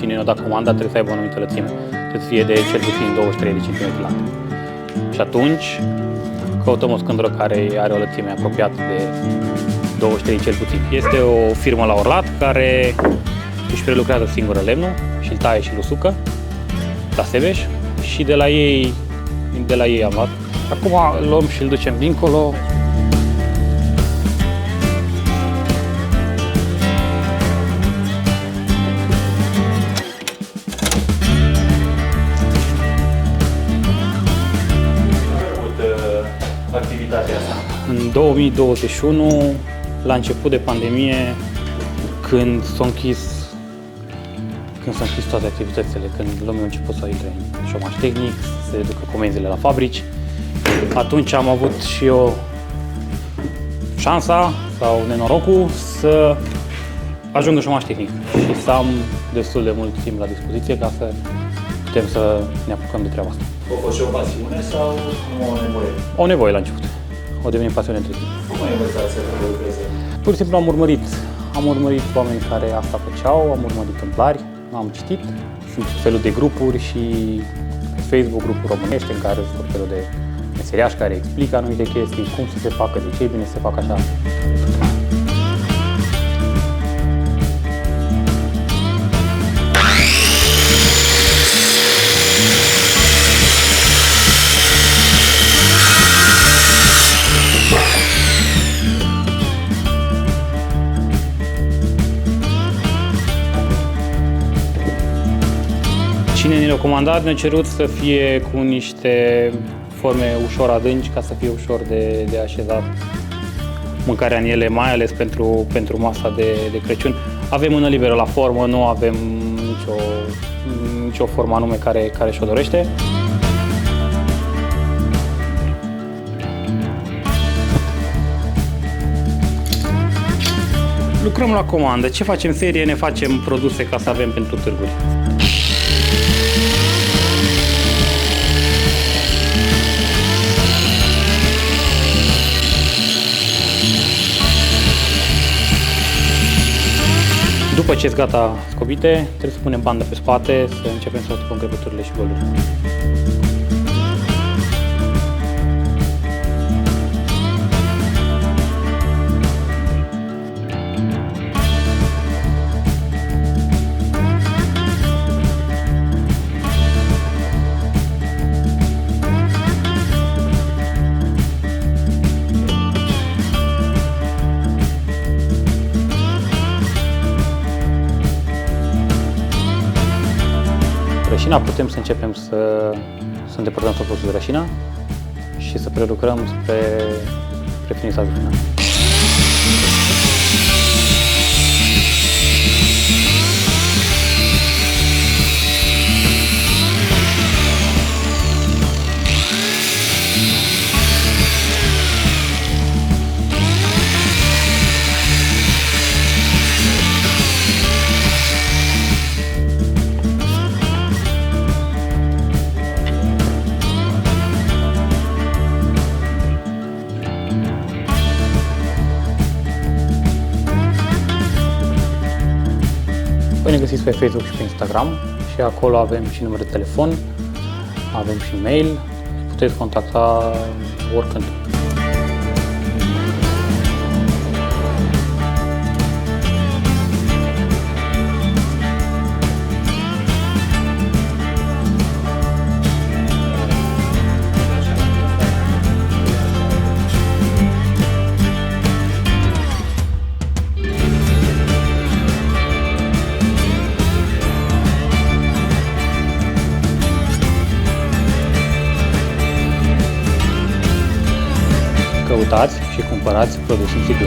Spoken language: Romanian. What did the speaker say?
cine ne-a dat comanda trebuie să aibă o anumită lățime. Trebuie să fie de cel puțin 23 de cm lată. Și atunci căutăm o scândură care are o lățime apropiată de 23 cel puțin. Este o firmă la Orlat care își prelucrează singură lemnul și îl taie și îl usucă la Sebeș și de la ei am luat. Acum îl luăm și îl ducem dincolo. Activitatea asta. În 2021, la început de pandemie, când s-au închis toate activitățile, când lumea a început să intre în șomaș tehnic, să se ducă comenzile la fabrici, atunci am avut și eu șansa sau nenorocul să ajung în șomaș tehnic și să am destul de mult timp la dispoziție ca să putem să ne apucăm de treaba asta. A fost și o pasiune sau nu o nevoie? O nevoie la început. O devenit pasiune între timp. Cum ai învățat să lucrezi? Pur și simplu am urmărit oameni care asta făceau, am urmărit tâmplari, am citit. Sunt felul de grupuri și pe Facebook, grupuri românești în care sunt tot felul de meseriași care explică anumite chestii, cum să se facă, de ce e bine să se facă așa. Cine ne-a comandat ne-a cerut să fie cu niște forme ușor adânci ca să fie ușor de așezat mâncarea în ele, mai ales pentru masa de Crăciun. Avem mână liberă la formă, nu avem nicio formă anume care și-o dorește. Lucrăm la comandă. Ce facem serie, ne facem produse ca să avem pentru târguri. După ce sunt gata scobite, trebuie să punem bandă pe spate, să începem să ocupăm crăpăturile și goluri. Rășina putem să începem să îndepărtăm tot procesul de rășină și să prelucrăm spre finisajul final. Voi ne găsiți pe Facebook și pe Instagram și acolo avem și număr de telefon, avem și mail, puteți contacta oricând. Căutați și cumpărați produse Sibiu.